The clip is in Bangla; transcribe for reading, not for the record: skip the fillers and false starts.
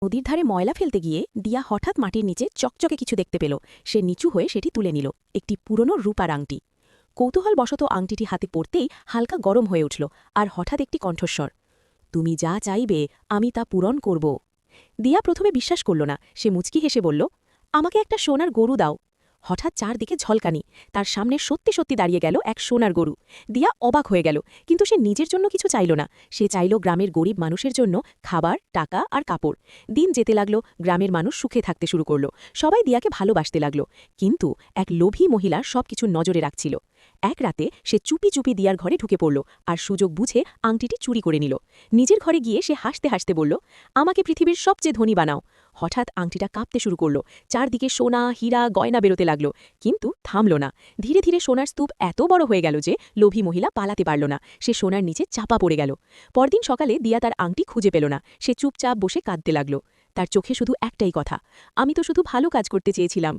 নদীর ধারে ময়লা ফেলতে গিয়ে দিয়া হঠাৎ মাটির নিচে চকচকে কিছু দেখতে পেল। সে নিচু হয়ে সেটি তুলে নিল। একটি পুরনো রূপার আংটি। কৌতূহলবশত আংটিটি হাতে পড়তেই হালকা গরম হয়ে উঠল। আর হঠাৎ একটি কণ্ঠস্বর, তুমি যা চাইবে আমি তা পূরণ করব। দিয়া প্রথমে বিশ্বাস করল না। সে মুচকি হেসে বলল, আমাকে একটা সোনার গরু দাও। হঠাৎ চারদিকে ঝলকানি। তার সামনে সত্যি সত্যি দাঁড়িয়ে গেল এক সোনার গরু। দিয়া অবাক হয়ে গেল, কিন্তু সে নিজের জন্য কিছু চাইল না। সে চাইল গ্রামের গরিব মানুষের জন্য খাবার, টাকা আর কাপড়। দিন যেতে লাগল, গ্রামের মানুষ সুখে থাকতে শুরু করল। সবাই দিয়াকে ভালোবাসতে লাগল। কিন্তু এক লোভী মহিলা সবকিছু নজরে রাখছিল। এক রাতে সে চুপি চুপি দিয়ার ঘরে ঢুকে পড়ল আর সুযোগ বুঝে আংটিটি চুরি করে নিল। নিজের ঘরে গিয়ে সে হাসতে হাসতে বলল, আমাকে পৃথিবীর সবচেয়ে ধনী বানাও। হঠাৎ আংটিটা কাঁপতে শুরু করল। চারদিকে সোনা, হীরা, গয়না বেরোতে লাগল, কিন্তু থামল না। ধীরে ধীরে সোনার স্তূপ এত বড় হয়ে গেল যে লোভী মহিলা পালাতে পারল না। সে সোনার নিচে চাপা পড়ে গেল। পরদিন সকালে দিয়া তার আংটি খুঁজে পেল না। সে চুপচাপ বসে কাঁদতে লাগল। তার চোখে শুধু একটাই কথা, আমি তো শুধু ভালো কাজ করতে চেয়েছিলাম।